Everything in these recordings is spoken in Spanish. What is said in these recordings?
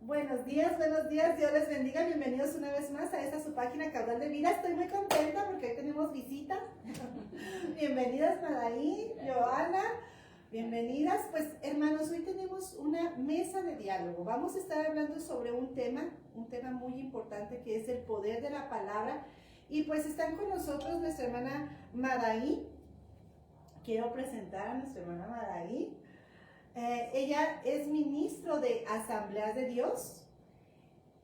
Buenos días, Dios les bendiga, bienvenidos una vez más a esta su página Caudal de Vida. Estoy muy contenta porque hoy tenemos visita. Bienvenidas Madaí, Joana, bienvenidas. Pues hermanos, hoy tenemos una mesa de diálogo. Vamos a estar hablando sobre un tema muy importante que es el poder de la palabra. Y pues están con nosotros nuestra hermana Madaí. Quiero presentar a nuestra hermana Madaí. Ella es ministro de Asambleas de Dios.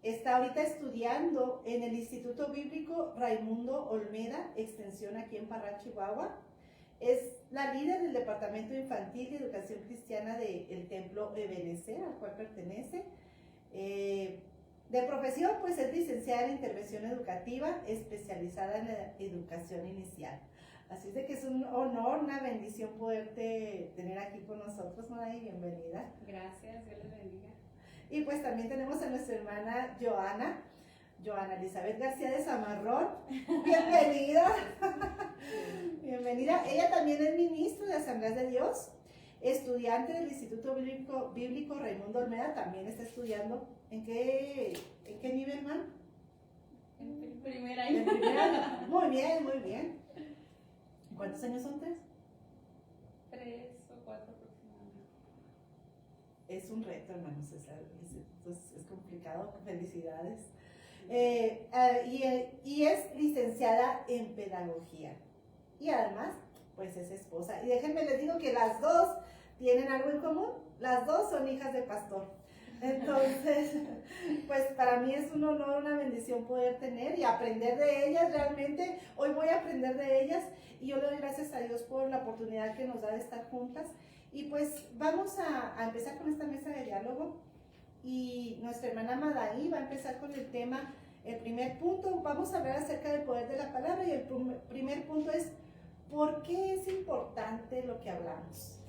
Está ahorita estudiando en el Instituto Bíblico Raimundo Olmeda, extensión aquí en Parral, Chihuahua. Es la líder del Departamento Infantil de Educación Cristiana del Templo Ebenezer, al cual pertenece. De profesión, pues es licenciada en Intervención Educativa, especializada en la educación inicial. Así es de que es un honor, una bendición poderte tener aquí con nosotros, Madaí, bienvenida. Gracias, Dios les bendiga. Y pues también tenemos a nuestra hermana Joana Elizabeth García de Zamarrón, bienvenida. Bienvenida. Ella también es ministro de Asambleas de Dios, estudiante del Instituto Bíblico Raimundo Olmeda, también está estudiando. ¿En qué nivel, man? En primer año. En primer año. Muy bien, muy bien. ¿Cuántos años son? 3 o 4 aproximadamente. Es un reto, hermanos, es complicado. Felicidades. Y es licenciada en pedagogía. Y además, pues es esposa. Y déjenme les digo que las dos tienen algo en común. Las dos son hijas de pastor. Entonces, pues para mí es un honor, una bendición poder tener y aprender de ellas. Realmente hoy voy a aprender de ellas y yo le doy gracias a Dios por la oportunidad que nos da de estar juntas. Y pues vamos a empezar con esta mesa de diálogo y nuestra hermana Madaí va a empezar con el tema, el primer punto. Vamos a hablar acerca del poder de la palabra y el primer punto es ¿por qué es importante lo que hablamos?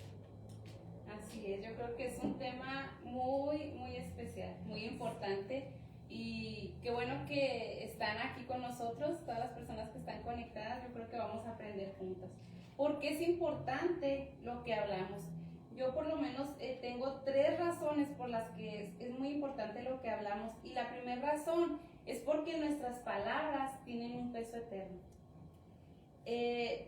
Así es, yo creo que es un tema muy, muy especial, muy importante y qué bueno que están aquí con nosotros, todas las personas que están conectadas, yo creo que vamos a aprender juntas. ¿Por qué es importante lo que hablamos? Yo por lo menos tengo 3 razones por las que es muy importante lo que hablamos y la primera razón es porque nuestras palabras tienen un peso eterno.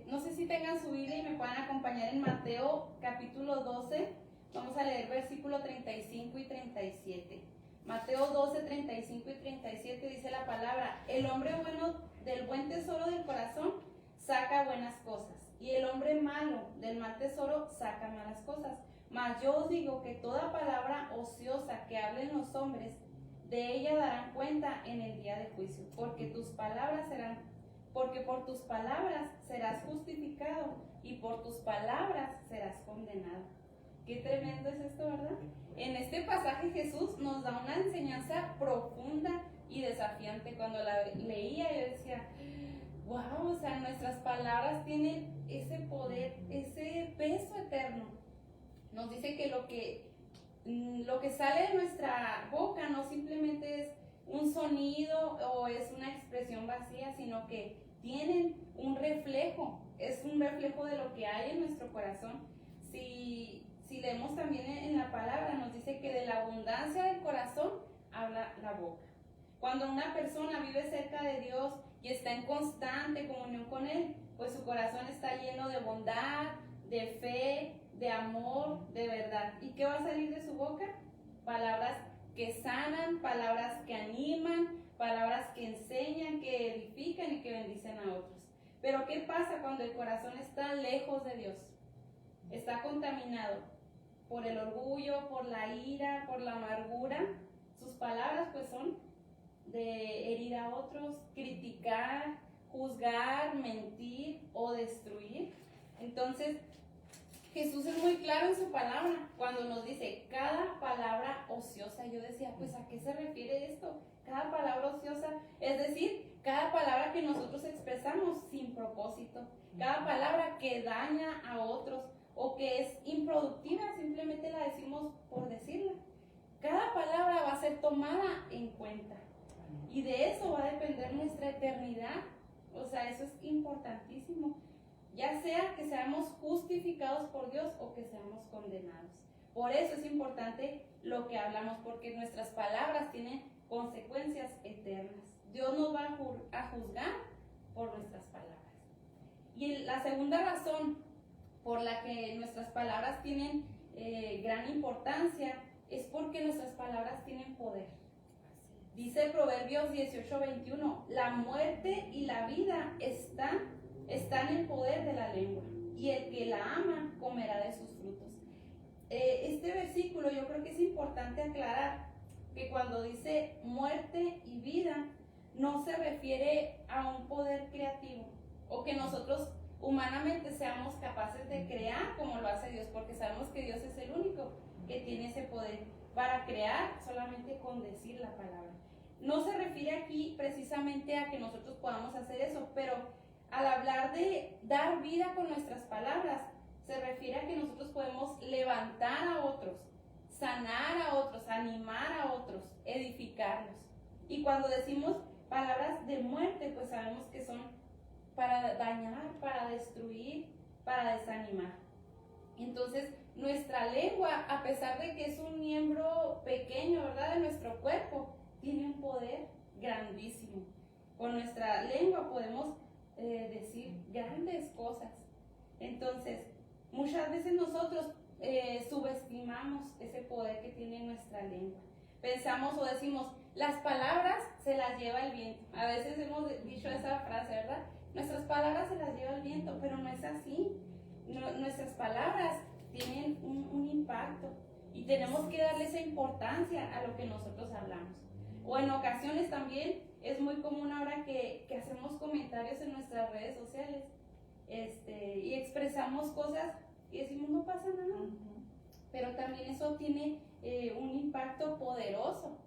No sé si tengan su Biblia y me puedan acompañar en Mateo capítulo 12, vamos a leer versículo 35 y 37. Mateo 12, 35 y 37 dice la palabra: el hombre bueno del buen tesoro del corazón saca buenas cosas, y el hombre malo del mal tesoro saca malas cosas. Mas yo os digo que toda palabra ociosa que hablen los hombres, de ella darán cuenta en el día de juicio, porque por tus palabras serás justificado y por tus palabras serás condenado. Qué tremendo es esto, ¿verdad? En este pasaje Jesús nos da una enseñanza profunda y desafiante. Cuando la leía yo decía, wow, o sea, nuestras palabras tienen ese poder, ese peso eterno. Nos dice que lo que sale de nuestra boca no simplemente es un sonido o es una expresión vacía, sino que tienen un reflejo, es un reflejo de lo que hay en nuestro corazón. Si leemos también en la palabra, nos dice que de la abundancia del corazón habla la boca. Cuando una persona vive cerca de Dios y está en constante comunión con Él, pues su corazón está lleno de bondad, de fe, de amor, de verdad. ¿Y qué va a salir de su boca? Palabras que sanan, palabras que animan, palabras que enseñan, que edifican y que bendicen a otros. Pero ¿qué pasa cuando el corazón está lejos de Dios? Está contaminado por el orgullo, por la ira, por la amargura. Sus palabras pues son de herir a otros, criticar, juzgar, mentir o destruir. Entonces Jesús es muy claro en su palabra cuando nos dice cada palabra ociosa. Yo decía, pues ¿a qué se refiere esto? Cada palabra ociosa, es decir, cada palabra que nosotros expresamos sin propósito, cada palabra que daña a otros o que es improductiva, simplemente la decimos por decirla. Cada palabra va a ser tomada en cuenta y de eso va a depender nuestra eternidad. O sea, eso es importantísimo. Ya sea que seamos justificados por Dios o que seamos condenados. Por eso es importante lo que hablamos, porque nuestras palabras tienen consecuencias eternas. Dios nos va a juzgar por nuestras palabras. Y la segunda razón por la que nuestras palabras tienen gran importancia es porque nuestras palabras tienen poder. Dice Proverbios 18:21, la muerte y la vida están en el poder de la lengua, y el que la ama comerá de sus frutos. Este versículo yo creo que es importante aclarar que cuando dice muerte y vida, no se refiere a un poder creativo, o que nosotros humanamente seamos capaces de crear como lo hace Dios, porque sabemos que Dios es el único que tiene ese poder para crear solamente con decir la palabra. No se refiere aquí precisamente a que nosotros podamos hacer eso, pero al hablar de dar vida con nuestras palabras, se refiere a que nosotros podemos levantar a otros, sanar a otros, animar a otros, edificarlos. Y cuando decimos palabras de muerte, pues sabemos que son para dañar, para destruir, para desanimar. Entonces, nuestra lengua, a pesar de que es un miembro pequeño, ¿verdad?, de nuestro cuerpo, tiene un poder grandísimo. Con nuestra lengua podemos decir grandes cosas. Entonces, muchas veces nosotros subestimamos ese poder que tiene nuestra lengua. Pensamos o decimos, las palabras se las lleva el viento. A veces hemos dicho esa frase, ¿verdad? Nuestras palabras se las lleva el viento, pero no es así. Nuestras palabras tienen un impacto y tenemos que darle esa importancia a lo que nosotros hablamos. O en ocasiones también es muy común ahora que hacemos comentarios en nuestras redes sociales y expresamos cosas y decimos no pasa nada, pero también eso tiene un impacto poderoso,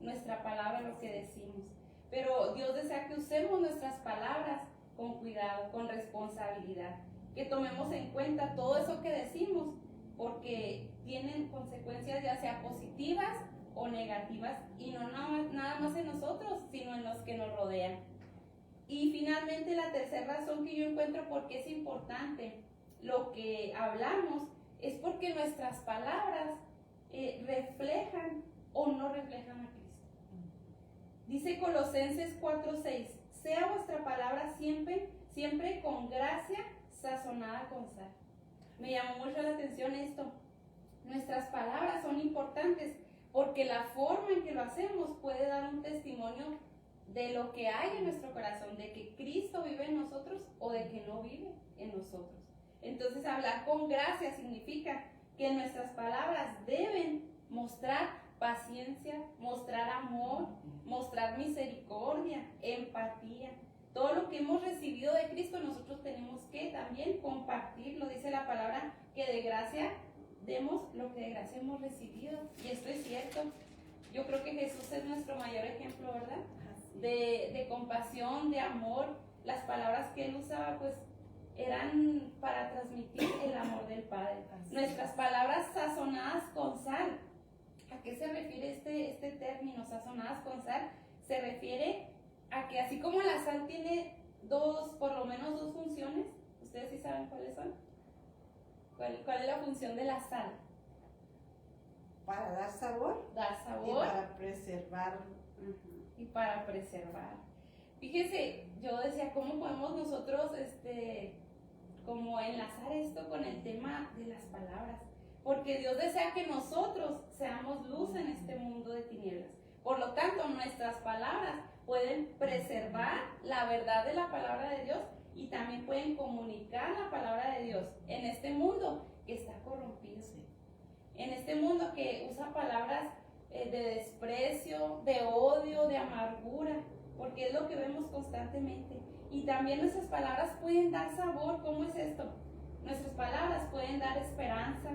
nuestra palabra, lo que decimos. Pero Dios desea que usemos nuestras palabras con cuidado, con responsabilidad, que tomemos en cuenta todo eso que decimos, porque tienen consecuencias ya sea positivas o negativas, y no nada más en nosotros, sino en los que nos rodean. Y finalmente, la tercera razón que yo encuentro por qué es importante lo que hablamos es porque nuestras palabras reflejan o no reflejan a Cristo. Dice Colosenses 4:6, sea vuestra palabra siempre con gracia, sazonada con sal. Me llamó mucho la atención esto. Nuestras palabras son importantes porque la forma en que lo hacemos puede dar un testimonio de lo que hay en nuestro corazón, de que Cristo vive en nosotros o de que no vive en nosotros. Entonces, hablar con gracia significa que nuestras palabras deben mostrar paciencia, mostrar amor, mostrar misericordia, empatía. Todo lo que hemos recibido de Cristo nosotros tenemos que también compartirlo. Dice la palabra que de gracia demos lo que de gracia hemos recibido. Y esto es cierto. Yo creo que Jesús es nuestro mayor ejemplo, ¿verdad? De compasión, de amor. Las palabras que Él usaba pues eran para transmitir el amor del Padre. Nuestras palabras sazonadas con sal. ¿A qué se refiere este término, sazonadas con sal? Se refiere a que así como la sal tiene por lo menos dos funciones, ¿ustedes sí saben cuáles son? ¿Cuál es la función de la sal? Para dar sabor. Dar sabor. Y para preservar. Y para preservar. Fíjese, yo decía, ¿cómo podemos nosotros como enlazar esto con el tema de las palabras? Porque Dios desea que nosotros seamos luz en este mundo de tinieblas. Por lo tanto, nuestras palabras pueden preservar la verdad de la palabra de Dios y también pueden comunicar la palabra de Dios en este mundo que está corrompido. En este mundo que usa palabras de desprecio, de odio, de amargura, porque es lo que vemos constantemente. Y también nuestras palabras pueden dar sabor. ¿Cómo es esto? Nuestras palabras pueden dar esperanza.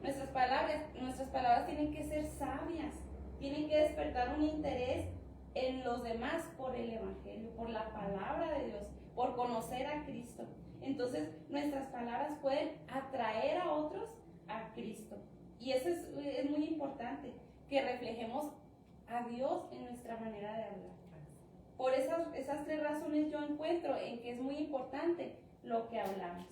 Nuestras palabras tienen que ser sabias, tienen que despertar un interés en los demás por el Evangelio, por la palabra de Dios, por conocer a Cristo. Entonces, nuestras palabras pueden atraer a otros a Cristo. Y eso es muy importante, que reflejemos a Dios en nuestra manera de hablar. Por esas tres razones yo encuentro en que es muy importante lo que hablamos.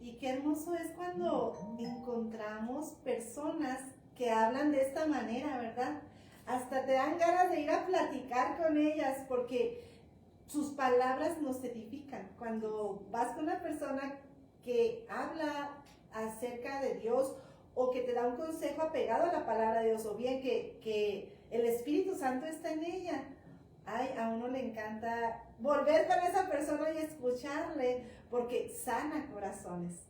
Y qué hermoso es cuando encontramos personas que hablan de esta manera, ¿verdad? Hasta te dan ganas de ir a platicar con ellas porque sus palabras nos edifican. Cuando vas con una persona que habla acerca de Dios o que te da un consejo apegado a la palabra de Dios, o bien que el Espíritu Santo está en ella, ay, a uno le encanta volver con esa persona y escucharle porque sana corazones.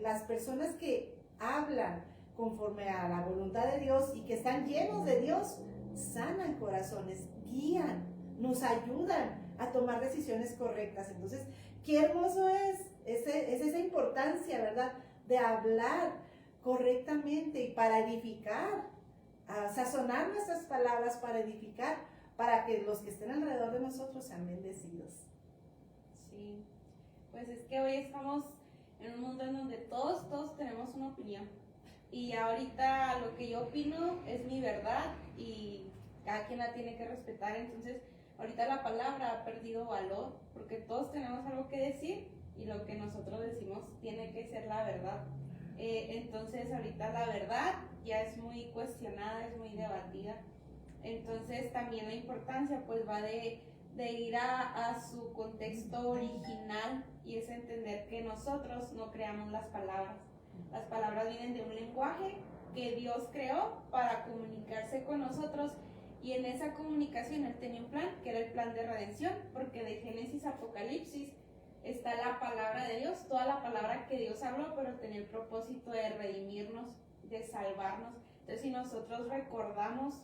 Las personas que hablan conforme a la voluntad de Dios y que están llenos de Dios, sanan corazones, guían, nos ayudan a tomar decisiones correctas. Entonces, qué hermoso es esa importancia, ¿verdad?, de hablar correctamente y para edificar, a sazonar nuestras palabras para edificar, para que los que estén alrededor de nosotros sean bendecidos. Sí, pues es que hoy estamos en un mundo en donde todos tenemos una opinión. Y ahorita lo que yo opino es mi verdad y cada quien la tiene que respetar. Entonces, ahorita la palabra ha perdido valor porque todos tenemos algo que decir y lo que nosotros decimos tiene que ser la verdad. Entonces, ahorita la verdad ya es muy cuestionada, es muy debatida. Entonces, también la importancia pues va de ir a su contexto original, y es entender que nosotros no creamos las palabras. Las palabras vienen de un lenguaje que Dios creó para comunicarse con nosotros, y en esa comunicación Él tenía un plan, que era el plan de redención, porque de Génesis a Apocalipsis está la palabra de Dios, toda la palabra que Dios habló, pero tenía el propósito de redimirnos, de salvarnos. Entonces, si nosotros recordamos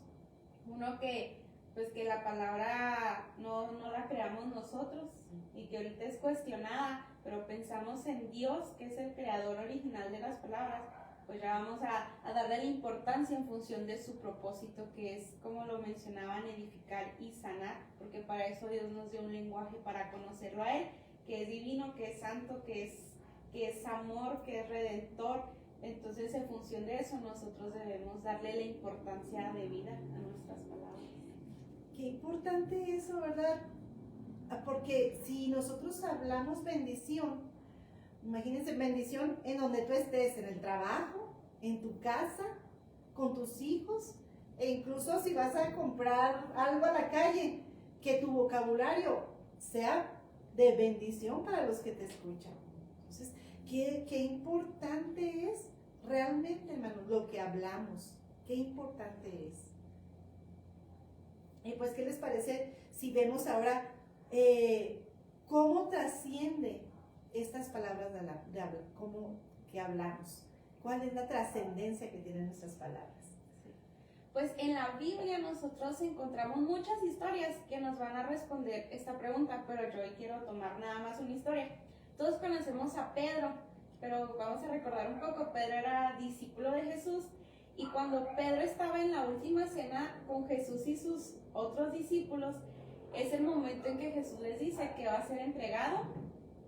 pues que la palabra no la creamos nosotros y que ahorita es cuestionada, pero pensamos en Dios, que es el creador original de las palabras, pues ya vamos a darle la importancia en función de su propósito, que es, como lo mencionaban, edificar y sanar, porque para eso Dios nos dio un lenguaje, para conocerlo a Él, que es divino, que es santo, que es amor, que es redentor. Entonces, en función de eso, nosotros debemos darle la importancia de vida a nuestras palabras. Qué importante eso, ¿verdad? Porque si nosotros hablamos bendición, imagínense, bendición en donde tú estés, en el trabajo, en tu casa, con tus hijos, e incluso si vas a comprar algo a la calle, que tu vocabulario sea de bendición para los que te escuchan. Entonces, qué importante es realmente, hermanos, lo que hablamos. Qué importante es. Y pues, ¿qué les parece si vemos ahora cómo trasciende estas palabras de hablar, cómo que hablamos? ¿Cuál es la trascendencia que tienen nuestras palabras? Sí. Pues en la Biblia nosotros encontramos muchas historias que nos van a responder esta pregunta, pero yo hoy quiero tomar nada más una historia. Todos conocemos a Pedro, pero vamos a recordar un poco. Pedro era discípulo de Jesús, y cuando Pedro estaba en la última cena con Jesús y sus otros discípulos, es el momento en que Jesús les dice que va a ser entregado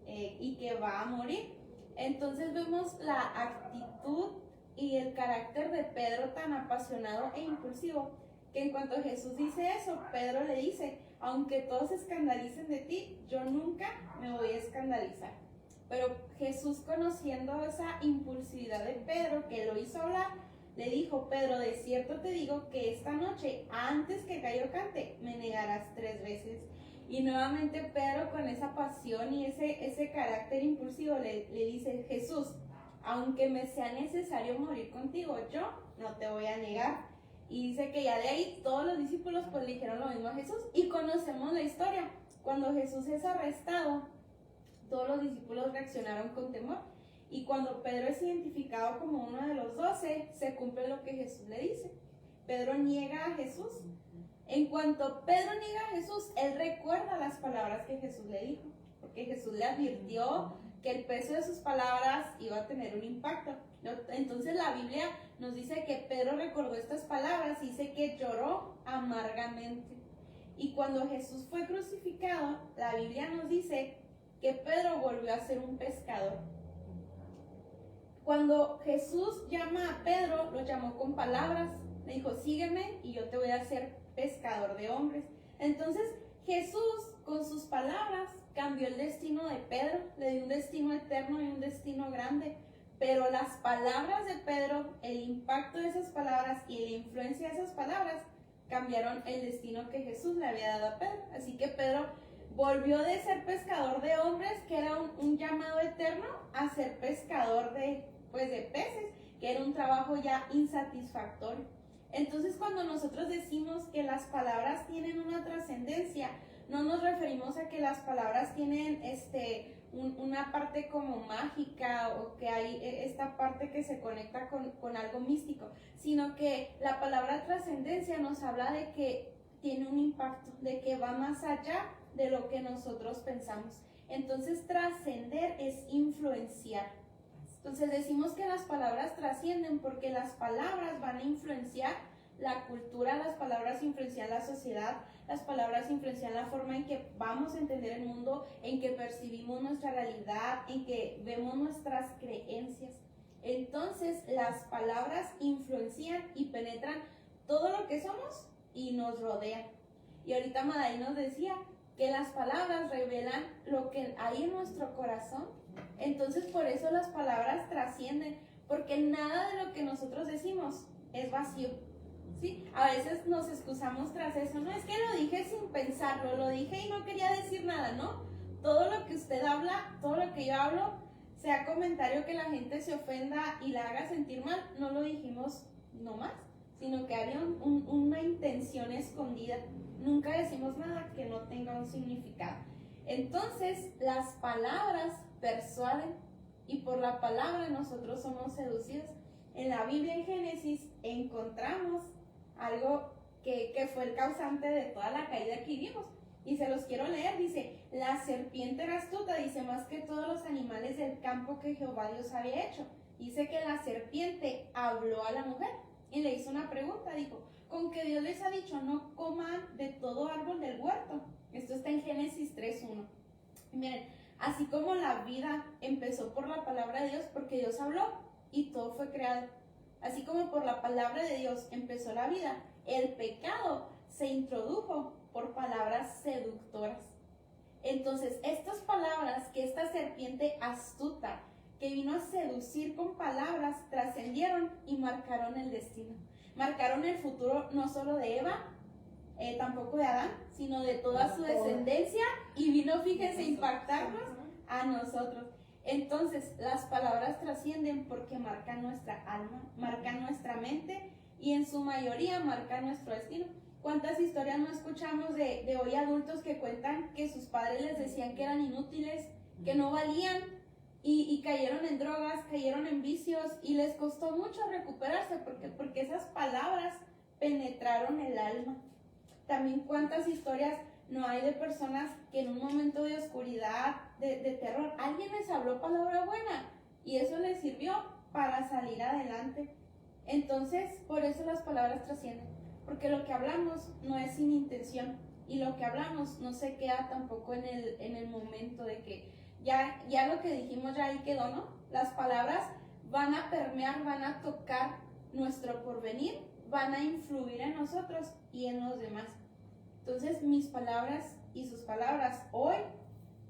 y que va a morir. Entonces vemos la actitud y el carácter de Pedro tan apasionado e impulsivo, que en cuanto Jesús dice eso, Pedro le dice: aunque todos se escandalicen de ti, yo nunca me voy a escandalizar. Pero Jesús, conociendo esa impulsividad de Pedro, que lo hizo hablar, le dijo: Pedro, de cierto te digo que esta noche, antes que el gallo cante, me negarás 3 veces. Y nuevamente Pedro, con esa pasión y ese carácter impulsivo, le dice: Jesús, aunque me sea necesario morir contigo, yo no te voy a negar. Y dice que ya de ahí todos los discípulos pues le dijeron lo mismo a Jesús, y conocemos la historia. Cuando Jesús es arrestado, todos los discípulos reaccionaron con temor, y cuando Pedro es identificado como uno de los 12, se cumple lo que Jesús le dice. Pedro niega a Jesús. En cuanto Pedro niega a Jesús, él recuerda las palabras que Jesús le dijo, porque Jesús le advirtió que el peso de sus palabras iba a tener un impacto. Entonces la Biblia nos dice que Pedro recordó estas palabras y dice que lloró amargamente. Y cuando Jesús fue crucificado, la Biblia nos dice que Pedro volvió a ser un pescador. Cuando Jesús llama a Pedro, lo llamó con palabras, le dijo: sígueme y yo te voy a hacer pescador de hombres. Entonces Jesús, con sus palabras, cambió el destino de Pedro, le dio un destino eterno y un destino grande. pero las palabras de Pedro, el impacto de esas palabras y la influencia de esas palabras cambiaron el destino que Jesús le había dado a Pedro. Así que Pedro volvió de ser pescador de hombres, que era un llamado eterno, a ser pescador de peces, que era un trabajo ya insatisfactorio. Entonces, cuando nosotros decimos que las palabras tienen una trascendencia, no nos referimos a que las palabras tienen una parte como mágica, o que hay esta parte que se conecta con algo místico, sino que la palabra trascendencia nos habla de que tiene un impacto, de que va más allá de lo que nosotros pensamos. Entonces, trascender es influenciar. Entonces decimos que las palabras trascienden porque las palabras van a influenciar la cultura, las palabras influencian la sociedad, las palabras influencian la forma en que vamos a entender el mundo, en que percibimos nuestra realidad, en que vemos nuestras creencias. Entonces las palabras influencian y penetran todo lo que somos y nos rodean. Y ahorita Madai nos decía que las palabras revelan lo que hay en nuestro corazón. Entonces por eso las palabras trascienden, porque nada de lo que nosotros decimos es vacío, ¿sí? A veces nos excusamos tras eso, no, es que lo dije sin pensarlo, lo dije y no quería decir nada, ¿no? Todo lo que usted habla, todo lo que yo hablo, sea comentario que la gente se ofenda y la haga sentir mal, no lo dijimos nomás, sino que había una intención escondida. Nunca decimos nada que no tenga un significado. Entonces las palabras persuaden y por la palabra nosotros somos seducidos. En la Biblia, en Génesis, encontramos algo que fue el causante de toda la caída que vimos. Y se los quiero leer, dice, la serpiente era astuta, dice, más que todos los animales del campo que Jehová Dios había hecho. Dice que la serpiente habló a la mujer y le hizo una pregunta, dijo, con que Dios les ha dicho, no coman de todo árbol del huerto. Esto está en Génesis 3:1. Miren, así como la vida empezó por la palabra de Dios, porque Dios habló y todo fue creado. Así como por la palabra de Dios empezó la vida, el pecado se introdujo por palabras seductoras. Entonces, estas palabras que esta serpiente astuta que vino a seducir con palabras trascendieron y marcaron el destino. Marcaron el futuro no solo de Eva, tampoco de Adán, sino de toda su descendencia, y vino, fíjense, a impactarnos a nosotros. Entonces, las palabras trascienden porque marcan nuestra alma, marcan nuestra mente y en su mayoría marcan nuestro destino. ¿Cuántas historias no escuchamos de hoy adultos que cuentan que sus padres les decían que eran inútiles, que no valían y cayeron en drogas, cayeron en vicios y les costó mucho recuperarse porque esas palabras penetraron el alma? También cuántas historias no hay de personas que en un momento de oscuridad, de terror, alguien les habló palabra buena y eso les sirvió para salir adelante. Entonces, por eso las palabras trascienden, porque lo que hablamos no es sin intención y lo que hablamos no se queda tampoco en el momento de que ya lo que dijimos ya ahí quedó, ¿no? Las palabras van a permear, van a tocar nuestro porvenir, van a influir en nosotros y en los demás. Entonces mis palabras y sus palabras hoy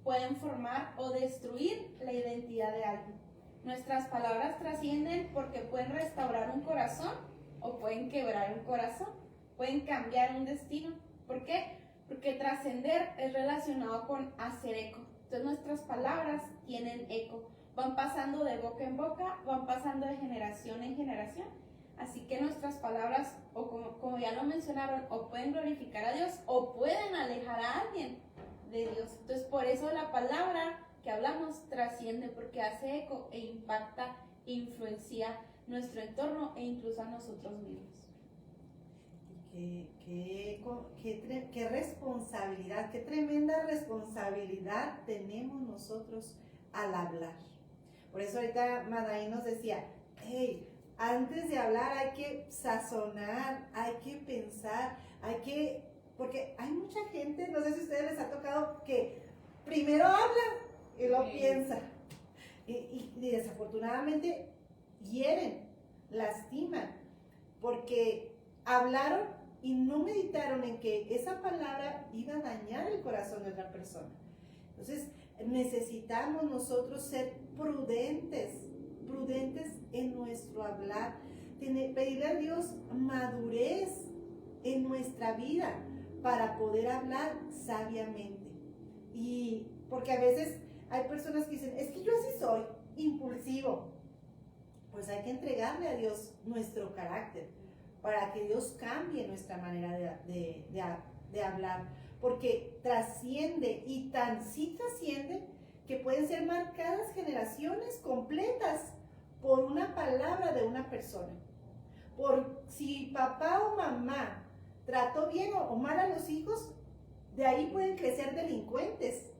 pueden formar o destruir la identidad de alguien. Nuestras palabras trascienden porque pueden restaurar un corazón o pueden quebrar un corazón, pueden cambiar un destino. ¿Por qué? Porque trascender es relacionado con hacer eco. Entonces nuestras palabras tienen eco, van pasando de boca en boca, van pasando de generación en generación. Así que nuestras palabras, o como ya lo mencionaron, o pueden glorificar a Dios o pueden alejar a alguien de Dios. Entonces por eso la palabra que hablamos trasciende, porque hace eco e impacta e influencia nuestro entorno e incluso a nosotros mismos. Qué responsabilidad, qué tremenda responsabilidad tenemos nosotros al hablar. Por eso ahorita Madai nos decía, hey, antes de hablar hay que sazonar, hay que pensar, porque hay mucha gente, no sé si a ustedes les ha tocado, que primero habla y luego piensa. Y desafortunadamente hieren, lastiman, porque hablaron y no meditaron en que esa palabra iba a dañar el corazón de otra persona. Entonces necesitamos nosotros ser prudentes prudentes en nuestro hablar, pedirle a Dios madurez en nuestra vida para poder hablar sabiamente. Y porque a veces hay personas que dicen, es que yo así soy, impulsivo. Pues hay que entregarle a Dios nuestro carácter para que Dios cambie nuestra manera de hablar, porque trasciende, y tan sí trasciende que pueden ser marcadas generaciones completas por una palabra de una persona. Por si papá o mamá trató bien o mal a los hijos, de ahí pueden crecer delincuentes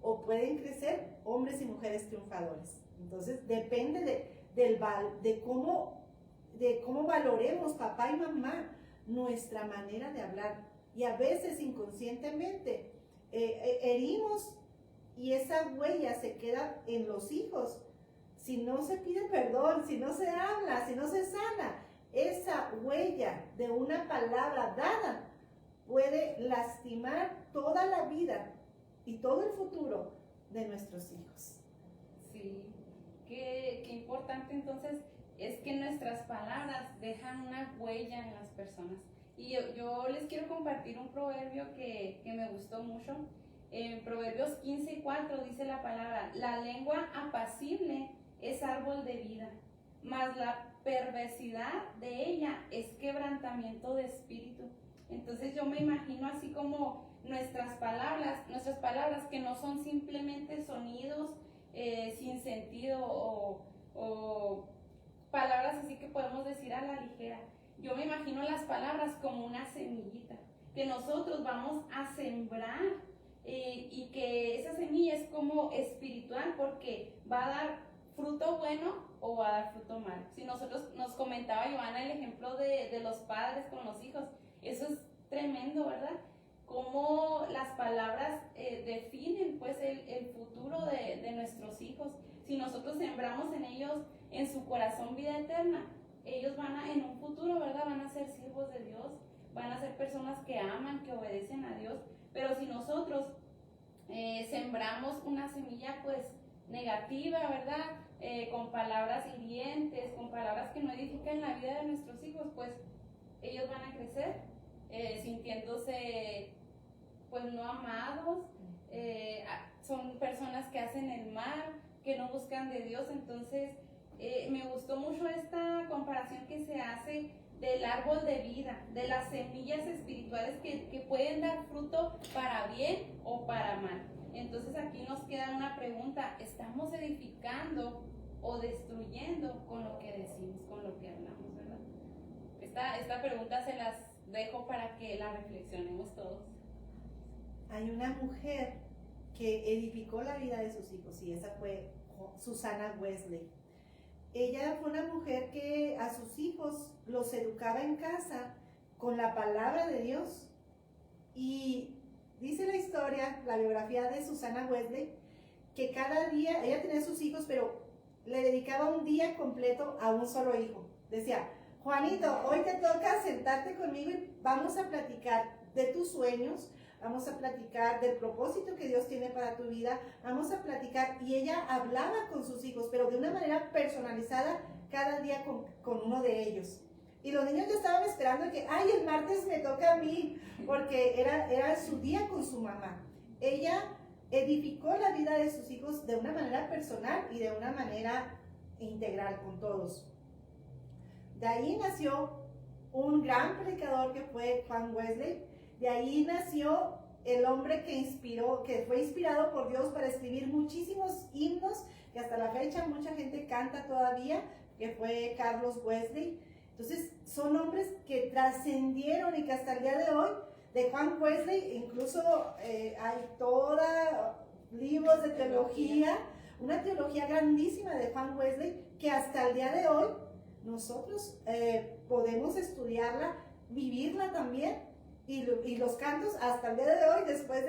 o pueden crecer hombres y mujeres triunfadores. Entonces depende de cómo valoremos papá y mamá nuestra manera de hablar. Y a veces inconscientemente herimos, y esa huella se queda en los hijos. Si no se pide perdón, si no se habla, si no se sana, esa huella de una palabra dada puede lastimar toda la vida y todo el futuro de nuestros hijos. Sí, qué importante entonces es que nuestras palabras dejan una huella en las personas. Y yo les quiero compartir un proverbio que me gustó mucho. En Proverbios 15:4 dice la palabra: la lengua apacible es árbol de vida, mas la perversidad de ella es quebrantamiento de espíritu. Entonces yo me imagino así como nuestras palabras que no son simplemente sonidos sin sentido o palabras así que podemos decir a la ligera. Yo me imagino las palabras como una semillita que nosotros vamos a sembrar, y que esa semilla es como espiritual, porque va a dar fruto bueno o va a dar fruto malo. Si nosotros, nos comentaba Joana el ejemplo de los padres con los hijos, eso es tremendo, ¿verdad? Cómo las palabras definen pues el futuro de nuestros hijos. Si nosotros sembramos en ellos, en su corazón, vida eterna, ellos van a, en un futuro, ¿verdad?, van a ser siervos de Dios, van a ser personas que aman, que obedecen a Dios. Pero si nosotros sembramos una semilla pues negativa, ¿verdad?, con palabras hirientes, con palabras que no edifican la vida de nuestros hijos, pues ellos van a crecer sintiéndose pues no amados, son personas que hacen el mal, que no buscan de Dios. Entonces me gustó mucho esta comparación que se hace del árbol de vida, de las semillas espirituales que pueden dar fruto para bien o para mal. Entonces aquí nos queda una pregunta: ¿estamos edificando o destruyendo con lo que decimos, con lo que hablamos, verdad? Esta pregunta se las dejo para que la reflexionemos todos. Hay una mujer que edificó la vida de sus hijos, y esa fue Susana Wesley. Ella fue una mujer que a sus hijos los educaba en casa con la palabra de Dios. Y dice la historia, la biografía de Susana Wesley, que cada día, ella tenía sus hijos, pero le dedicaba un día completo a un solo hijo. Decía: Juanito, hoy te toca sentarte conmigo y vamos a platicar de tus sueños, vamos a platicar del propósito que Dios tiene para tu vida, vamos a platicar. Y ella hablaba con sus hijos, pero de una manera personalizada, cada día con uno de ellos. Y los niños ya estaban esperando que, ay, el martes me toca a mí, porque era su día con su mamá. Ella edificó la vida de sus hijos de una manera personal y de una manera integral con todos. De ahí nació un gran predicador que fue Juan Wesley. De ahí nació el hombre que fue inspirado por Dios para escribir muchísimos himnos, que hasta la fecha mucha gente canta todavía, que fue Carlos Wesley. Entonces son hombres que trascendieron, y que hasta el día de hoy, de Juan Wesley, incluso hay libros de teología, una teología grandísima de Juan Wesley, que hasta el día de hoy nosotros podemos estudiarla, vivirla también. Y los cantos hasta el día de hoy, después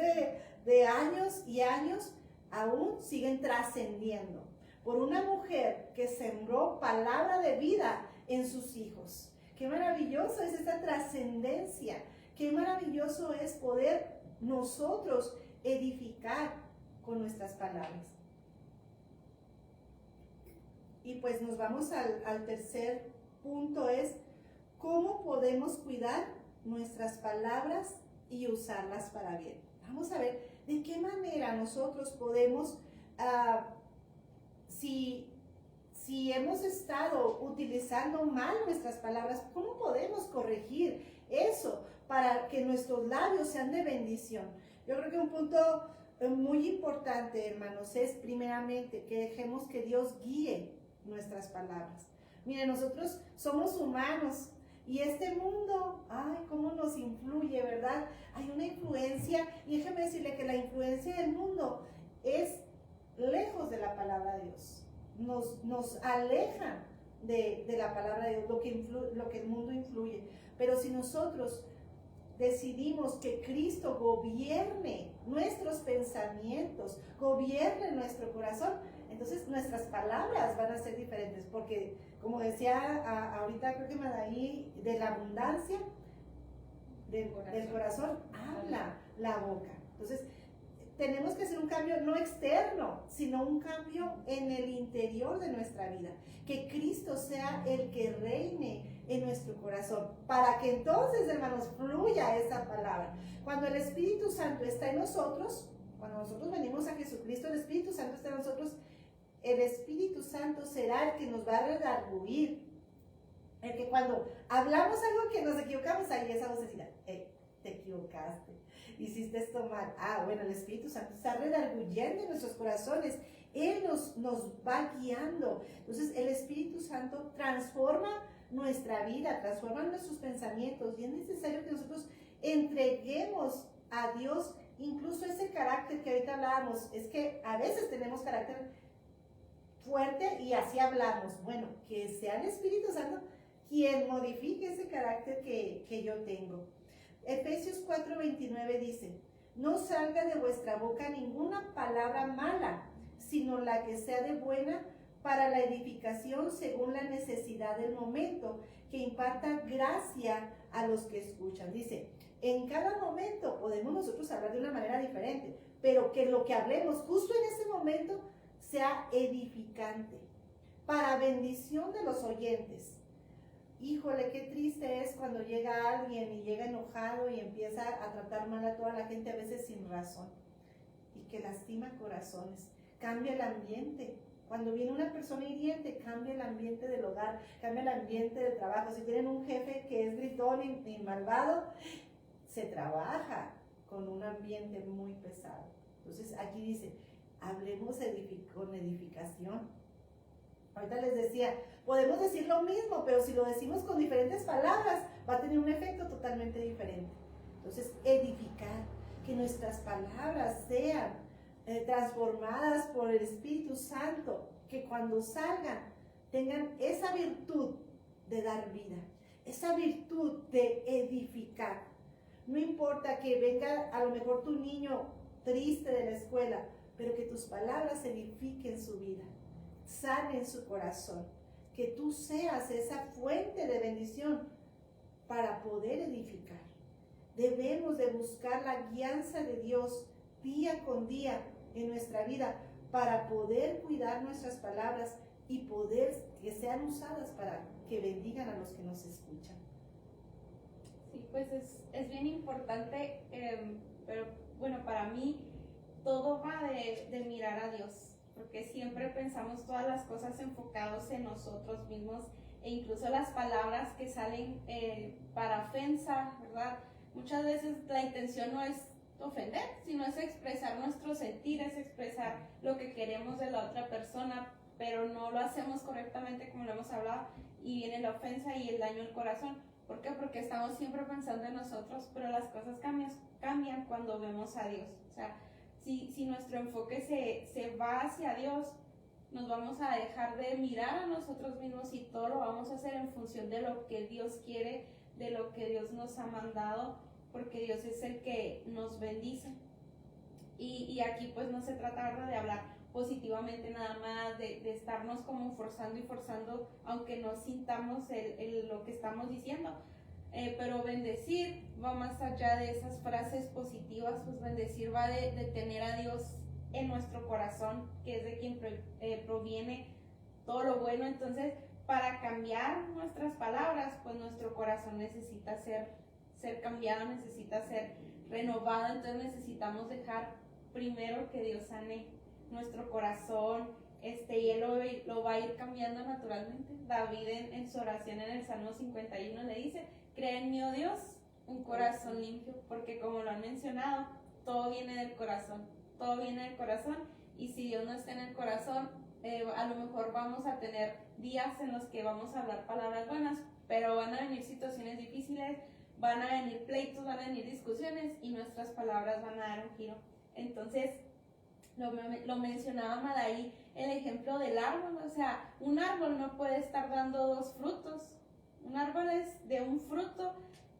de años y años, aún siguen trascendiendo por una mujer que sembró palabra de vida en sus hijos. Qué maravilloso es esta trascendencia, qué maravilloso es poder nosotros edificar con nuestras palabras. Y pues nos vamos al tercer punto, es cómo podemos cuidar nuestras palabras y usarlas para bien. Vamos a ver de qué manera nosotros podemos, si hemos estado utilizando mal nuestras palabras, ¿cómo podemos corregir eso para que nuestros labios sean de bendición? Yo creo que un punto muy importante, hermanos, es primeramente que dejemos que Dios guíe nuestras palabras. Miren, nosotros somos humanos y este mundo, ay, cómo nos influye, ¿verdad? Hay una influencia, y déjeme decirle que la influencia del mundo es lejos de la palabra de Dios. Nos aleja de la palabra de Dios, lo que el mundo influye. Pero si nosotros decidimos que Cristo gobierne nuestros pensamientos, gobierne nuestro corazón, entonces nuestras palabras van a ser diferentes, porque como decía ahorita creo que Madaí, de la abundancia del corazón habla la boca. Entonces tenemos que hacer un cambio no externo, sino un cambio en el interior de nuestra vida, que Cristo sea el que reine en nuestro corazón, para que entonces, hermanos, fluya esa palabra. Cuando el Espíritu Santo está en nosotros, cuando nosotros venimos a Jesucristo, el Espíritu Santo está en nosotros, el Espíritu Santo será el que nos va a redarguir, el que cuando hablamos algo que nos equivocamos, ahí esa vocecita, te equivocaste, hiciste esto mal. Bueno, el Espíritu Santo está redarguyendo en nuestros corazones, Él nos va guiando. Entonces el Espíritu Santo transforma nuestra vida, transforma nuestros pensamientos, y es necesario que nosotros entreguemos a Dios incluso ese carácter que ahorita hablábamos. Es que a veces tenemos carácter fuerte y así hablamos. Bueno, que sea el Espíritu Santo quien modifique ese carácter que yo tengo. Efesios 4:29 dice: no salga de vuestra boca ninguna palabra mala, sino la que sea de buena para la edificación según la necesidad del momento, que imparta gracia a los que escuchan. Dice, en cada momento podemos nosotros hablar de una manera diferente, pero que lo que hablemos justo en ese momento sea edificante, para bendición de los oyentes. Híjole, qué triste es cuando llega alguien y llega enojado y empieza a tratar mal a toda la gente, a veces sin razón, y que lastima corazones, cambia el ambiente. Cuando viene una persona hiriente, cambia el ambiente del hogar, cambia el ambiente del trabajo. Si tienen un jefe que es gritón y malvado, se trabaja con un ambiente muy pesado. Entonces aquí dice, hablemos con edificación. Ahorita les decía, podemos decir lo mismo, pero si lo decimos con diferentes palabras, va a tener un efecto totalmente diferente. Entonces, edificar, que nuestras palabras sean transformadas por el Espíritu Santo, que cuando salgan tengan esa virtud de dar vida, esa virtud de edificar. No importa que venga a lo mejor tu niño triste de la escuela, pero que tus palabras edifiquen su vida, sanen su corazón, que tú seas esa fuente de bendición para poder edificar. Debemos de buscar la guianza de Dios día con día en nuestra vida para poder cuidar nuestras palabras y poder que sean usadas para que bendigan a los que nos escuchan. Sí, pues es bien importante, pero bueno, para mí todo va de mirar a Dios, porque siempre pensamos todas las cosas enfocados en nosotros mismos, e incluso las palabras que salen para ofensa, ¿verdad? Muchas veces la intención no es ofender, sino es expresar nuestro sentir, es expresar lo que queremos de la otra persona, pero no lo hacemos correctamente como lo hemos hablado, y viene la ofensa y el daño al corazón. ¿Por qué? Porque estamos siempre pensando en nosotros, pero las cosas cambian cuando vemos a Dios. O sea, si nuestro enfoque se va hacia Dios, nos vamos a dejar de mirar a nosotros mismos y todo lo vamos a hacer en función de lo que Dios quiere, de lo que Dios nos ha mandado, porque Dios es el que nos bendice. Y aquí pues no se trata, ¿verdad?, de hablar positivamente nada más, de estarnos como forzando, aunque no sintamos lo que estamos diciendo. Pero bendecir va más allá de esas frases positivas, pues bendecir va de tener a Dios en nuestro corazón, que es de quien proviene todo lo bueno. Entonces, para cambiar nuestras palabras, pues nuestro corazón necesita ser cambiado, necesita ser renovado. Entonces necesitamos dejar primero que Dios sane nuestro corazón, y Él lo va a ir cambiando naturalmente. David en su oración en el Salmo 51 le dice: crea en mí, oh Dios, un corazón limpio, porque como lo han mencionado, todo viene del corazón, todo viene del corazón, y si Dios no está en el corazón, a lo mejor vamos a tener días en los que vamos a hablar palabras buenas, pero van a venir situaciones difíciles, van a venir pleitos, van a venir discusiones, y nuestras palabras van a dar un giro. Entonces, lo mencionaba Madaí, el ejemplo del árbol. O sea, un árbol no puede estar dando dos frutos, un árbol es de un fruto.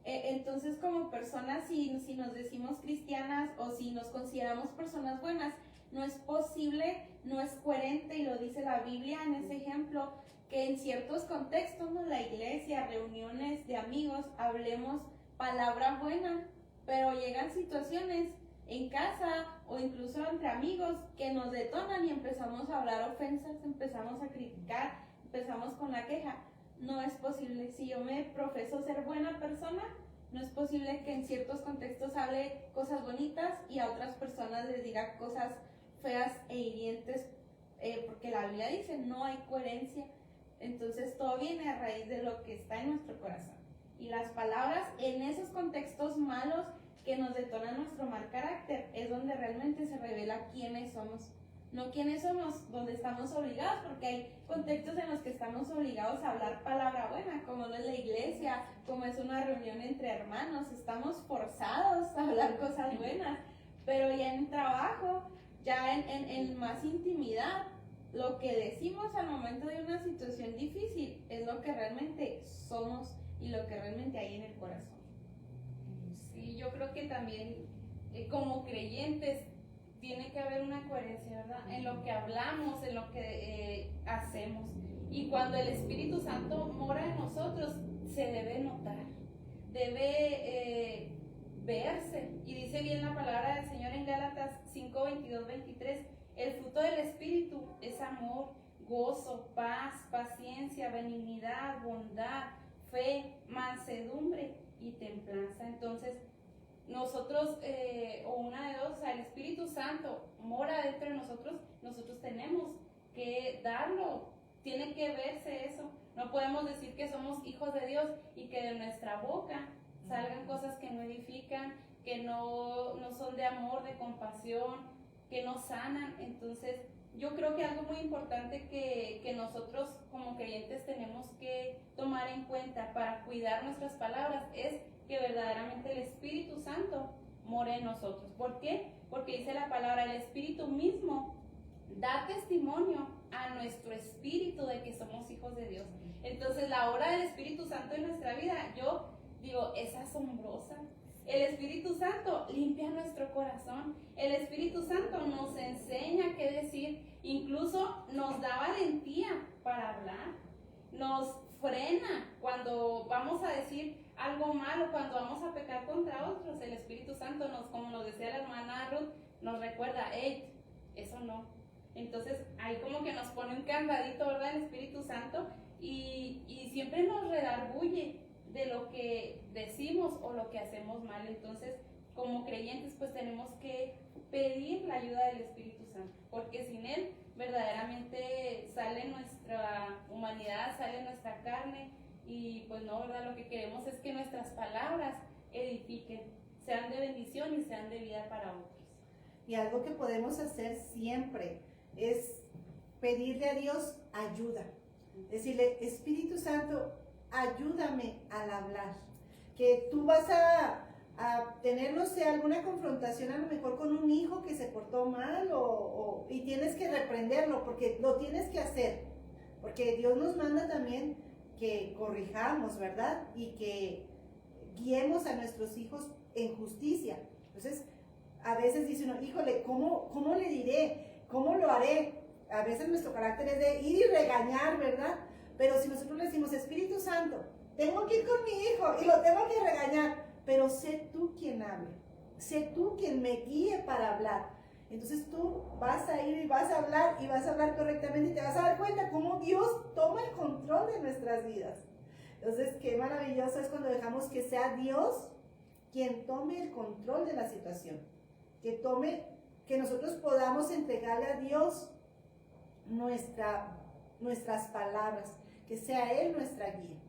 Entonces, como personas, si nos decimos cristianas o si nos consideramos personas buenas, no es posible, no es coherente, y lo dice la Biblia en ese ejemplo, que en ciertos contextos, ¿no?, la iglesia, reuniones de amigos, hablemos palabra buena, pero llegan situaciones en casa o incluso entre amigos que nos detonan y empezamos a hablar ofensas, empezamos a criticar, empezamos con la queja. No es posible. Si yo me profeso ser buena persona, no es posible que en ciertos contextos hable cosas bonitas y a otras personas les diga cosas feas e hirientes, porque la Biblia dice no hay coherencia. Entonces todo viene a raíz de lo que está en nuestro corazón, y las palabras en esos contextos malos que nos detonan nuestro mal carácter es donde realmente se revela quiénes somos, no quiénes somos donde estamos obligados, porque hay contextos en los que estamos obligados a hablar palabra buena, como no es la iglesia, como es una reunión entre hermanos, estamos forzados a hablar cosas buenas, pero ya en trabajo, ya en más intimidad, lo que decimos al momento de una situación difícil es lo que realmente somos y lo que realmente hay en el corazón. Sí, yo creo que también como creyentes tiene que haber una coherencia, ¿verdad?, en lo que hablamos, en lo que hacemos. Y cuando el Espíritu Santo mora en nosotros, se debe notar, debe verse. Y dice bien la palabra del Señor en Gálatas 5, 22, 23, el fruto del Espíritu es amor, gozo, paz, paciencia, benignidad, bondad, fe, mansedumbre y templanza. Entonces, nosotros, o una de dos, o sea, el Espíritu Santo mora dentro de nosotros, nosotros tenemos que darlo, tiene que verse eso. No podemos decir que somos hijos de Dios y que de nuestra boca salgan cosas que no edifican, que no son de amor, de compasión, que no sanan. Entonces, yo creo que algo muy importante que nosotros como creyentes tenemos que tomar en cuenta para cuidar nuestras palabras es que verdaderamente el Espíritu Santo more en nosotros. ¿Por qué? Porque dice la palabra, el Espíritu mismo da testimonio a nuestro espíritu de que somos hijos de Dios. Entonces, la obra del Espíritu Santo en nuestra vida, yo digo, es asombrosa. El Espíritu Santo limpia nuestro corazón. El Espíritu Santo nos enseña qué decir. Incluso nos da valentía para hablar. Nos frena cuando vamos a decir algo malo, cuando vamos a pecar contra otros. El Espíritu Santo como nos decía la hermana Ruth, nos recuerda, hey, eso no. Entonces ahí como que nos pone un candadito, ¿verdad?, el Espíritu Santo, y siempre nos redarguye de lo que decimos o lo que hacemos mal. Entonces, como creyentes, pues tenemos que pedir la ayuda del Espíritu Santo, porque sin Él verdaderamente sale nuestra humanidad, sale nuestra carne, y pues no, ¿verdad? Lo que queremos es que nuestras palabras edifiquen, sean de bendición y sean de vida para otros. Y algo que podemos hacer siempre es pedirle a Dios ayuda, decirle, Espíritu Santo, ayúdame al hablar, que tú vas a tener, no sé, alguna confrontación a lo mejor con un hijo que se portó mal y tienes que reprenderlo, porque lo tienes que hacer, porque Dios nos manda también que corrijamos, ¿verdad? Y que guiemos a nuestros hijos en justicia. Entonces, a veces dice uno, híjole, ¿cómo le diré? ¿Cómo lo haré? A veces nuestro carácter es de ir y regañar, ¿verdad? Pero si nosotros le decimos, Espíritu Santo, tengo que ir con mi hijo y lo tengo que regañar, pero sé tú quien hable, sé tú quien me guíe para hablar. Entonces tú vas a ir y vas a hablar correctamente y te vas a dar cuenta cómo Dios toma el control de nuestras vidas. Entonces, qué maravilloso es cuando dejamos que sea Dios quien tome el control de la situación, que nosotros podamos entregarle a Dios nuestras palabras, que sea Él nuestra guía.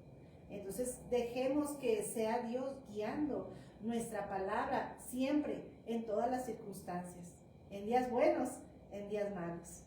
Entonces, dejemos que sea Dios guiando nuestra palabra siempre, en todas las circunstancias, en días buenos, en días malos.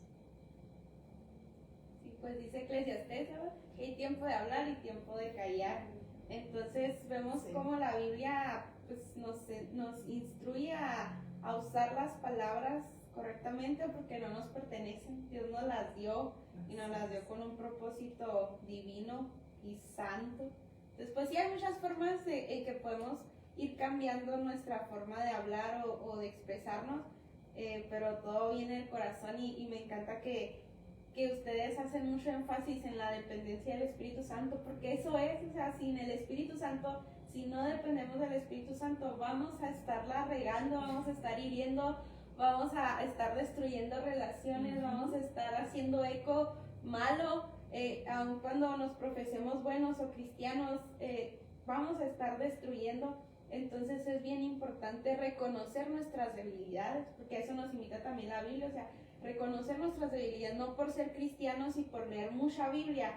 Sí, pues dice Eclesiastés, ¿sabes? Que hay tiempo de hablar y tiempo de callar. Entonces vemos cómo la Biblia pues, nos instruye a usar las palabras correctamente porque no nos pertenecen. Dios nos las dio y nos las dio con un propósito divino y santo. Después sí hay muchas formas en que podemos ir cambiando nuestra forma de hablar o de expresarnos, pero todo viene del corazón y me encanta que ustedes hacen mucho énfasis en la dependencia del Espíritu Santo, porque eso es, o sea, sin el Espíritu Santo, si no dependemos del Espíritu Santo, vamos a estarla regando, vamos a estar hiriendo, vamos a estar destruyendo relaciones, vamos a estar haciendo eco malo, aun cuando nos profesemos buenos o cristianos, vamos a estar destruyendo. Entonces es bien importante reconocer nuestras debilidades, porque a eso nos invita también la Biblia, o sea, reconocer nuestras debilidades, no por ser cristianos y por leer mucha Biblia,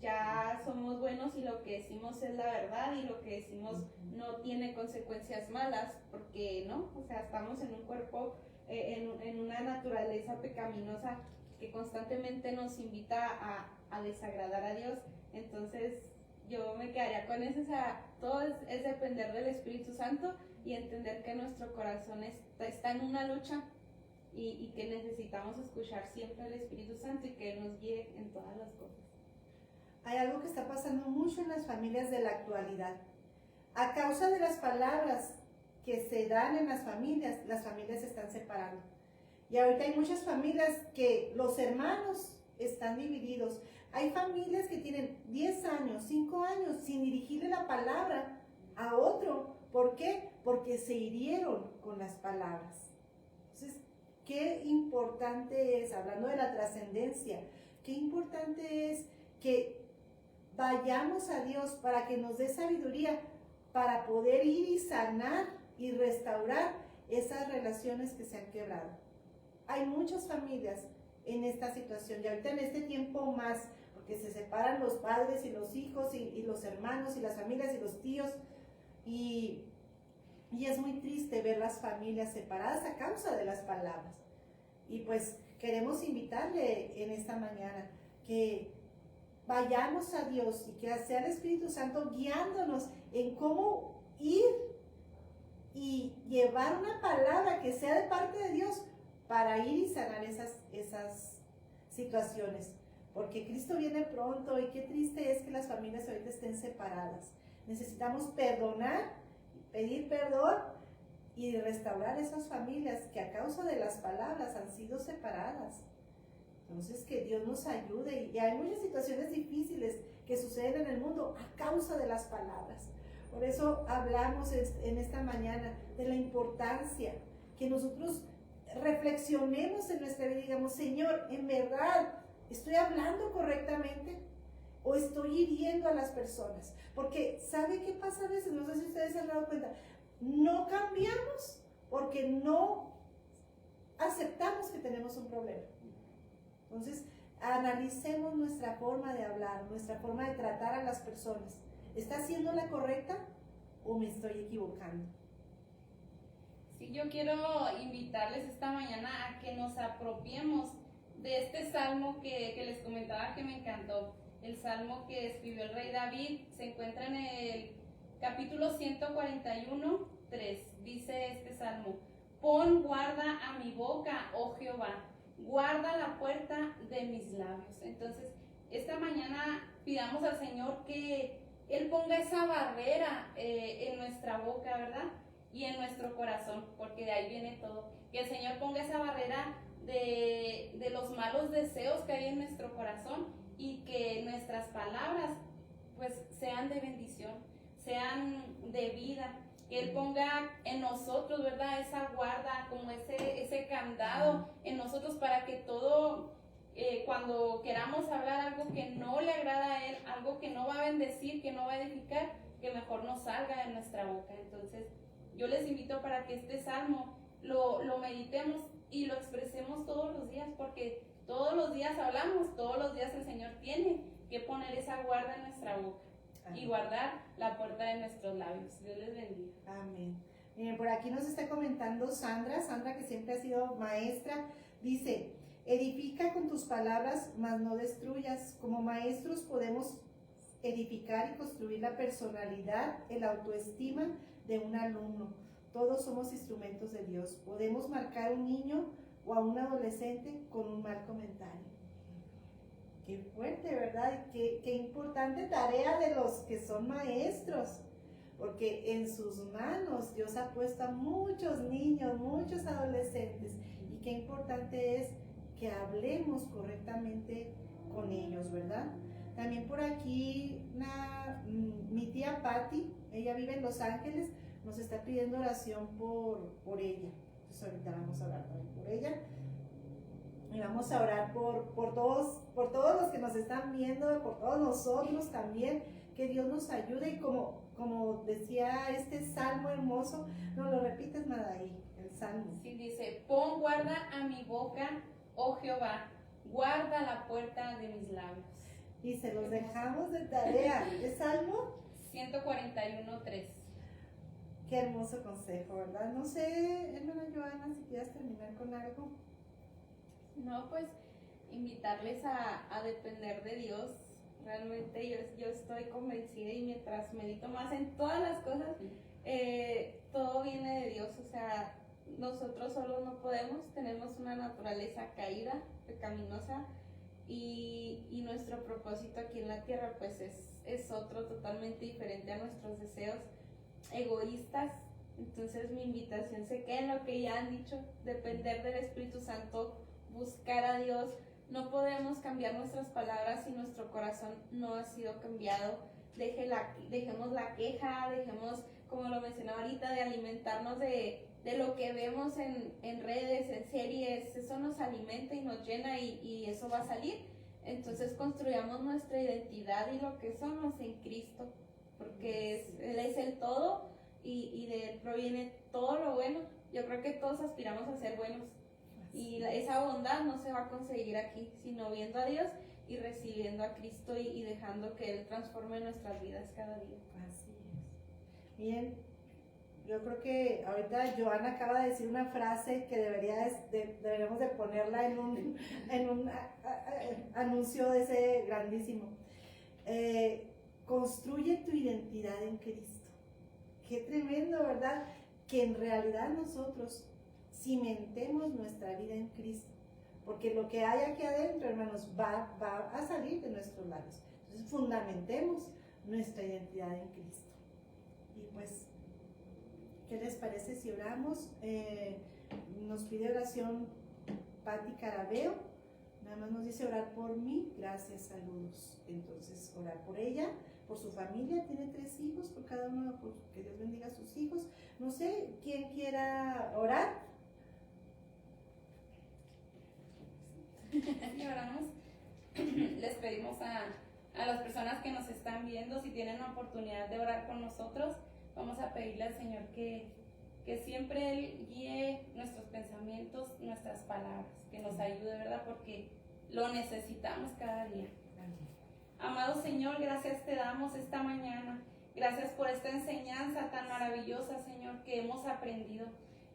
ya somos buenos y lo que decimos es la verdad y lo que decimos no tiene consecuencias malas, porque no, o sea, estamos en un cuerpo, en una naturaleza pecaminosa que constantemente nos invita a desagradar a Dios. Entonces yo me quedaría con eso, o sea, todo es depender del Espíritu Santo y entender que nuestro corazón está en una lucha y que necesitamos escuchar siempre al Espíritu Santo y que Él nos guíe en todas las cosas. Hay algo que está pasando mucho en las familias de la actualidad. A causa de las palabras que se dan en las familias se están separando. Y ahorita hay muchas familias que los hermanos están divididos. Hay familias que tienen 10 años, 5 años sin dirigirle la palabra a otro. ¿Por qué? Porque se hirieron con las palabras. Entonces, qué importante es, hablando de la trascendencia, qué importante es que vayamos a Dios para que nos dé sabiduría para poder ir y sanar y restaurar esas relaciones que se han quebrado. Hay muchas familias en esta situación y ahorita en este tiempo más, porque se separan los padres y los hijos y los hermanos y las familias y los tíos y es muy triste ver las familias separadas a causa de las palabras. Y pues queremos invitarle en esta mañana que vayamos a Dios y que sea el Espíritu Santo guiándonos en cómo ir y llevar una palabra que sea de parte de Dios para ir y sanar esas situaciones. Porque Cristo viene pronto y qué triste es que las familias ahorita estén separadas. Necesitamos perdonar, pedir perdón y restaurar esas familias que a causa de las palabras han sido separadas. Entonces que Dios nos ayude y hay muchas situaciones difíciles que suceden en el mundo a causa de las palabras. Por eso hablamos en esta mañana de la importancia que nosotros reflexionemos en nuestra vida y digamos, Señor, en verdad, ¿estoy hablando correctamente o estoy hiriendo a las personas? Porque ¿sabe qué pasa a veces? No sé si ustedes se han dado cuenta. No cambiamos porque no aceptamos que tenemos un problema. Entonces, analicemos nuestra forma de hablar, nuestra forma de tratar a las personas. ¿Está siendo la correcta o me estoy equivocando? Sí, yo quiero invitarles esta mañana a que nos apropiemos de este salmo que les comentaba que me encantó. El salmo que escribió el rey David se encuentra en el capítulo 141, 3. Dice este salmo: pon guarda a mi boca, oh Jehová, guarda la puerta de mis labios. Entonces, esta mañana pidamos al Señor que Él ponga esa barrera en nuestra boca, ¿verdad? Y en nuestro corazón, porque de ahí viene todo. Que el Señor ponga esa barrera de los malos deseos que hay en nuestro corazón y que nuestras palabras pues sean de bendición, sean de vida, que Él ponga en nosotros, ¿verdad? Esa guarda, como ese candado en nosotros para que todo, cuando queramos hablar algo que no le agrada a Él, algo que no va a bendecir, que no va a edificar, que mejor no salga de nuestra boca. Entonces, yo les invito para que este salmo lo meditemos y lo expresemos todos los días, porque todos los días hablamos, todos los días el Señor tiene que poner esa guarda en nuestra boca. Amén. Y guardar la puerta de nuestros labios. Dios les bendiga. Amén. Miren, por aquí nos está comentando Sandra que siempre ha sido maestra, dice: edifica con tus palabras, mas no destruyas. Como maestros podemos edificar y construir la personalidad, el autoestima de un alumno. Todos somos instrumentos de Dios. Podemos marcar a un niño o a un adolescente con un mal comentario. Qué fuerte, ¿verdad? Qué importante tarea de los que son maestros, porque en sus manos Dios ha puesto a muchos niños, muchos adolescentes, y qué importante es que hablemos correctamente con ellos, ¿verdad? También por aquí mi tía Patti, ella vive en Los Ángeles, nos está pidiendo oración por ella. Entonces ahorita vamos a orar también por ella. Y vamos a orar por todos los que nos están viendo, por todos nosotros también, que Dios nos ayude. Y como decía este salmo hermoso, ¿no lo repites, Madaí? El salmo. Sí, dice: pon guarda a mi boca, oh Jehová, guarda la puerta de mis labios. Y se los dejamos de tarea. ¿Es salmo? 141:3. Qué hermoso consejo, ¿verdad? No sé, hermana Joana, si quieres terminar con algo. No, pues invitarles a depender de Dios. Realmente yo estoy convencida, y mientras medito más en todas las cosas, todo viene de Dios. O sea, nosotros solos no podemos, tenemos una naturaleza caída, pecaminosa, y nuestro propósito aquí en la tierra pues es otro, totalmente diferente a nuestros deseos egoístas. Entonces mi invitación se queda en lo que ya han dicho: depender del Espíritu Santo, buscar a Dios. No podemos cambiar nuestras palabras si nuestro corazón no ha sido cambiado. Dejemos la queja, dejemos, como lo mencionaba ahorita, de alimentarnos de lo que vemos en redes, en series. Eso nos alimenta y nos llena, y eso va a salir. Entonces construyamos nuestra identidad y lo que somos en Cristo, porque Él es el todo, y de Él proviene todo lo bueno. Yo creo que todos aspiramos a ser buenos, y esa bondad no se va a conseguir aquí, sino viendo a Dios y recibiendo a Cristo y dejando que Él transforme nuestras vidas cada día. Así es. Bien, yo creo que ahorita Joana acaba de decir una frase que deberíamos de ponerla en un anuncio de ese grandísimo. Construye tu identidad en Cristo. Qué tremendo, ¿verdad? Que en realidad nosotros cimentemos nuestra vida en Cristo, porque lo que hay aquí adentro, hermanos, va a salir de nuestros labios. Entonces fundamentemos nuestra identidad en Cristo. Y pues, ¿qué les parece si oramos? Nos pide oración Patti Carabeo, nada más nos dice: orar por mí, gracias, saludos. Entonces, orar por ella, por su familia, tiene 3 hijos, por cada uno, que Dios bendiga a sus hijos. No sé, ¿quién quiera orar? Y oramos. Les pedimos a las personas que nos están viendo, si tienen la oportunidad de orar con nosotros, vamos a pedirle al Señor que siempre Él guíe nuestros pensamientos, nuestras palabras, que nos ayude, ¿verdad? Porque lo necesitamos cada día. Amado Señor, gracias te damos esta mañana. Gracias por esta enseñanza tan maravillosa, Señor, que hemos aprendido.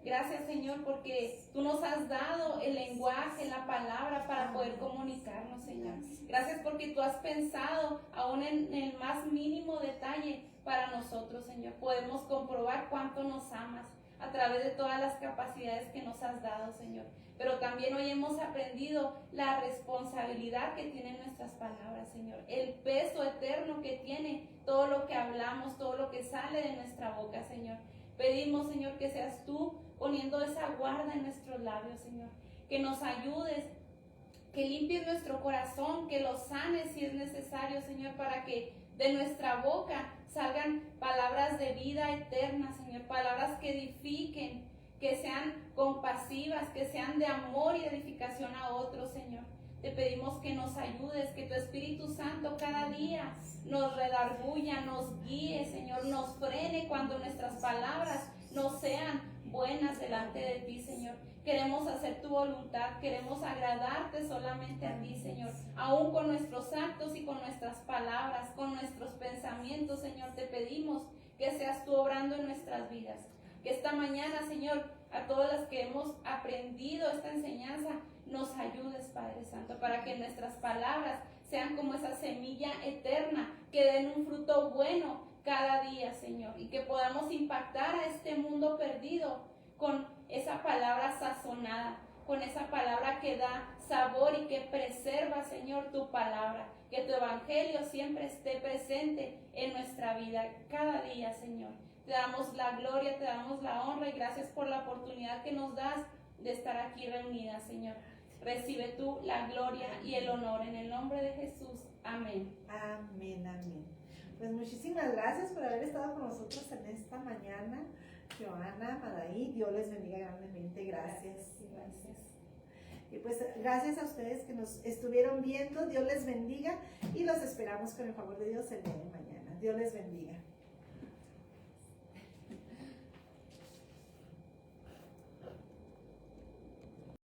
Gracias, Señor, porque tú nos has dado el lenguaje, la palabra para poder comunicarnos, Señor. Gracias porque tú has pensado aún en el más mínimo detalle para nosotros, Señor. Podemos comprobar cuánto nos amas a través de todas las capacidades que nos has dado, Señor. Pero también hoy hemos aprendido la responsabilidad que tienen nuestras palabras, Señor. El peso eterno que tiene todo lo que hablamos, todo lo que sale de nuestra boca, Señor. Pedimos, Señor, que seas tú poniendo esa guarda en nuestros labios, Señor. Que nos ayudes, que limpies nuestro corazón, que lo sanes si es necesario, Señor, para que de nuestra boca salgan palabras de vida eterna, Señor, palabras que edifiquen, que sean compasivas, que sean de amor y edificación a otros, Señor. Te pedimos que nos ayudes, que tu Espíritu Santo cada día nos redarguya, nos guíe, Señor, nos frene cuando nuestras palabras no sean buenas delante de ti, Señor. Queremos hacer tu voluntad, queremos agradarte solamente a ti, Señor. Aún con nuestros actos y con nuestras palabras, con nuestros pensamientos, Señor, te pedimos que seas tú obrando en nuestras vidas. Que esta mañana, Señor, a todas las que hemos aprendido esta enseñanza, nos ayudes, Padre Santo, para que nuestras palabras sean como esa semilla eterna, que den un fruto bueno cada día, Señor, y que podamos impactar a este mundo perdido con esa palabra sazonada, con esa palabra que da sabor y que preserva, Señor, tu palabra. Que tu evangelio siempre esté presente en nuestra vida cada día, Señor. Te damos la gloria, te damos la honra y gracias por la oportunidad que nos das de estar aquí reunidas, Señor. Recibe tú la gloria y el honor en el nombre de Jesús. Amén. Amén, amén. Pues muchísimas gracias por haber estado con nosotros en esta mañana. Joana, Madaí, Dios les bendiga grandemente. Gracias. Gracias. Y pues gracias a ustedes que nos estuvieron viendo. Dios les bendiga y los esperamos con el favor de Dios el día de mañana. Dios les bendiga.